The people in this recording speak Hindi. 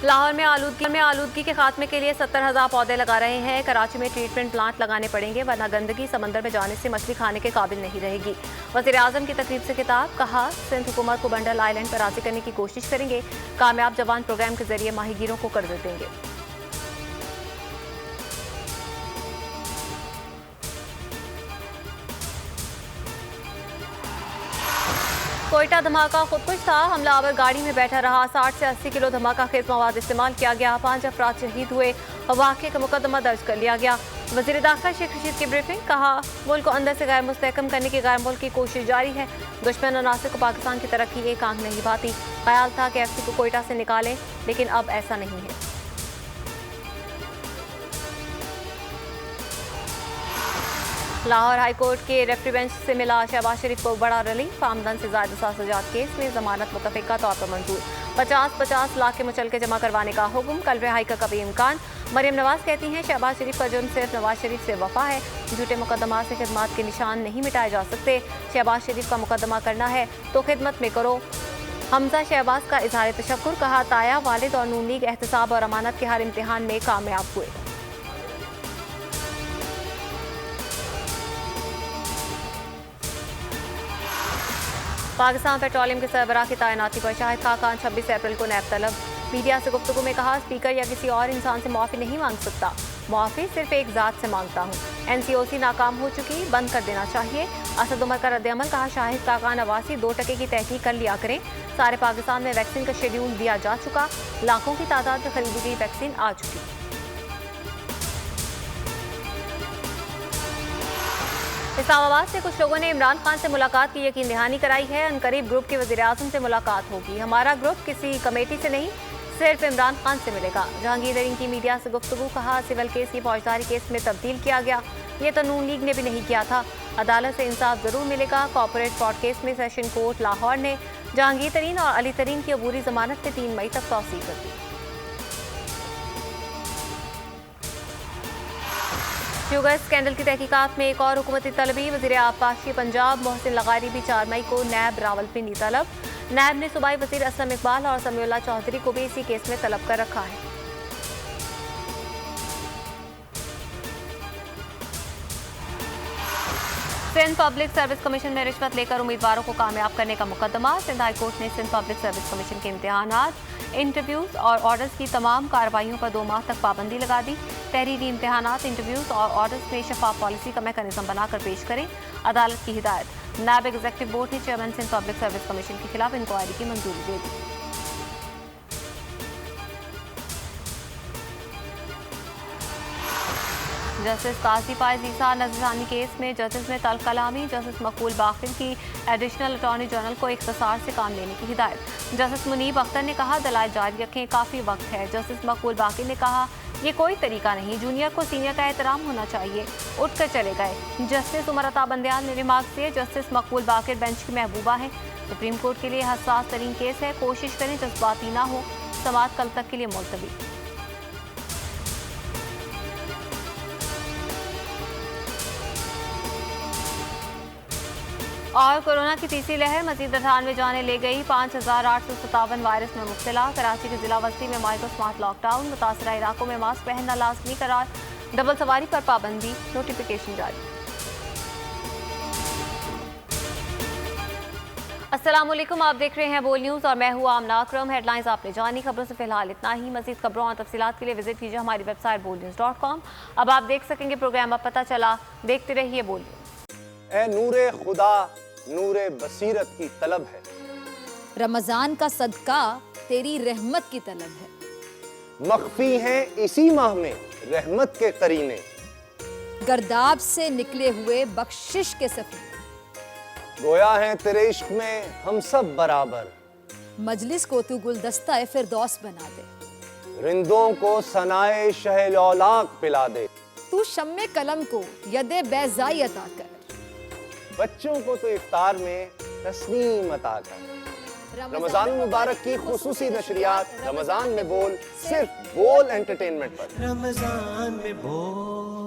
लाहौर में आलूदगी के खात्मे के लिए 70,000 पौधे लगा रहे हैं। कराची में ट्रीटमेंट प्लांट लगाने पड़ेंगे, वरना गंदगी समंदर में जाने से मछली खाने के काबिल नहीं रहेगी। वज़ीर-ए-आज़म की तकरीब से खिताब, कहा सिंध हुकूमत को बंडल आइलैंड पर राज़ी करने की कोशिश करेंगे। कामयाब जवान प्रोग्राम के जरिए माहीगीरों को कर्ज देंगे। कोयटा धमाका खुदकुश था, हमलावर गाड़ी में बैठा रहा। 60 से 80 किलो धमाका खेज मवाद इस्तेमाल किया गया। 5 अफराद शहीद हुए। वाक़े का मुकदमा दर्ज कर लिया गया। वज़ीर दाखिला शेख रशीद की ब्रीफिंग, कहा मुल्क को अंदर से गैर मुस्तहकम करने की गैर मुल्क की कोशिश जारी है। दुश्मन अनासर को पाकिस्तान की तरक्की एक आंख नहीं भाती। ख्याल था कि FC को कोयटा से निकालें, लेकिन अब ऐसा नहीं है। लाहौर हाई कोर्ट के रेफरी बेंच से मिला शहबाज शरीफ को बड़ा रिलीफ। आमदन से ज़ायद साजात केस में जमानत मुतफ़िका तौर पर मंजूर। 50-50 लाख के मुचलके जमा करवाने का हुक्म। कल रिहाई का कभी इम्कान। मरियम नवाज कहती हैं शहबाज शरीफ का जुर्म सिर्फ नवाज शरीफ से वफा है। झूठे मुकदमा से खिदमत के निशान नहीं मिटाए जा सकते। शहबाज शरीफ का मुकदमा करना है तो खिदमत में करो। हमजा शहबाज का इजहार तशक्कुर, कहा ताया वालिद और नून लीग एहतसाब और अमानत के हर इम्तिहान में कामयाब हुए। पाकिस्तान पेट्रोलियम के सरबराह की तैनाती पर शाहिद खाकान 26 अप्रैल को नैब तलब। मीडिया से गुफ्तगू में कहा स्पीकर या किसी और इंसान से माफ़ी नहीं मांग सकता, माफ़ी सिर्फ एक ज़ात से मांगता हूँ। NCOC नाकाम हो चुकी, बंद कर देना चाहिए। असद उमर का रद्द-ए-अमल, कहा शाहिद खाकान अवासी 2% की तहकीक कर लिया करें। सारे पाकिस्तान में वैक्सीन का शेड्यूल दिया जा चुका। लाखों की तादाद में खरीदी गई वैक्सीन आ चुकी। इस्लामाबाद से कुछ लोगों ने इमरान खान से मुलाकात की यकीन दहानी कराई है। अनकरीब ग्रुप के वज़ीर-ए-आज़म से मुलाकात होगी। हमारा ग्रुप किसी कमेटी से नहीं, सिर्फ इमरान खान से मिलेगा। जहांगीर तरीन की मीडिया से गुफ्तगू, कहा सिविल केस की फौजदारी केस में तब्दील किया गया। ये तो नून लीग ने भी नहीं किया था। अदालत से इंसाफ जरूर मिलेगा। कॉर्पोरेट फ्रॉड केस में सेशन कोर्ट लाहौर ने जहांगीर तरीन और अली तरीन की अबूरी जमानत में 3 मई तक तौसीक कर दी। शुगर स्कैंडल की तहकीकात में एक और हुकूमती तलबी। वज़ीर आबपाशी पंजाब मोहसिन लगारी भी 4 मई को नैब रावलपिंडी तलब। नैब ने सूबाई वज़ीर असलम इकबाल और समीउल्लाह चौधरी को भी इसी केस में तलब कर रखा है। सिंध पब्लिक सर्विस कमीशन में रिश्वत लेकर उम्मीदवारों को कामयाब करने का मुकदमा। सिंध हाई कोर्ट ने सिंध पब्लिक सर्विस कमीशन के इम्तिहानात, इंटरव्यूज और ऑर्डर्स की तमाम कार्रवाइयों पर 2 माह तक पाबंदी लगा दी। तहरीरी इम्तिहानात, इंटरव्यूज और ऑर्डर्स में शफाफ पॉलिसी का मैकेनिज्म बनाकर पेश करें, अदालत की हिदायत। नैब एग्जीक्यूटिव बोर्ड ने chairman Sindh public service commission के खिलाफ इंक्वायरी की मंजूरी दे दी। जस्टिस काजी फायज ईसा नजरानी केस में जजेस में तल्ख कलामी। जस्टिस मकबूल बाकिर की एडिशनल अटॉर्नी जनरल को इख्तिसार से काम लेने की हिदायत। जस्टिस मुनीब अख्तर ने कहा दलाइल जारी रखें, काफ़ी वक्त है। जस्टिस मकबूल बाकिर ने कहा ये कोई तरीका नहीं, जूनियर को सीनियर का एहतराम होना चाहिए। उठकर चले गए। जस्टिस उमर अता बंदयाल ने रिमार्क दिए, जस्टिस मकबूल बाकिर बेंच की महबूबा है। सुप्रीम कोर्ट के लिए हसास तरीन केस है, कोशिश करें जज्बाती ना हो। समात कल तक के लिए मुलतवी। और कोरोना की तीसरी लहर मजीद 98 जाने ले गई। 5,857 वायरस में मुब्तला। कराची के जिला वस्ती में माइक्रो स्मार्ट लॉकडाउन। मुतासरा इलाकों में मास्क पहनना लाजमी करार। डबल सवारी पर पाबंदी। नोटिफिकेशन जारी। अस्सलाम वालेकुम, आप देख रहे हैं बोल न्यूज़ और मैं हूँ आमना अकरम। हेडलाइंस आपने जानी, खबरों से फिलहाल इतना ही। मजीद खबरों और तफसीलात के लिए विजिट कीजिए हमारी वेबसाइट bolnews.com। अब आप देख सकेंगे प्रोग्राम, अब पता चला। देखते रहिए बोल न्यूज़। ए नूरे खुदा नूरे बसीरत की तलब है, रमजान का सदका तेरी रहमत की तलब है। मख्फी हैं इसी माह में रहमत के करीने, गर्दाब से निकले हुए बख्शिश के सफीने। गोया है तेरे इश्क में हम सब बराबर, मजलिस को तू गुलदस्ता फिरदौस बना दे। रिंदों को सनाए शहलौलाक पिला दे, तू शम्मे कलम को यदे बैज़ाई अता कर। बच्चों को तो इफ्तार में तस्नीम अता कर। रमजान मुबारक की खुसूसी नशरियात रमजान में बोल, सिर्फ बोल एंटरटेनमेंट पर। रमजान में बोल।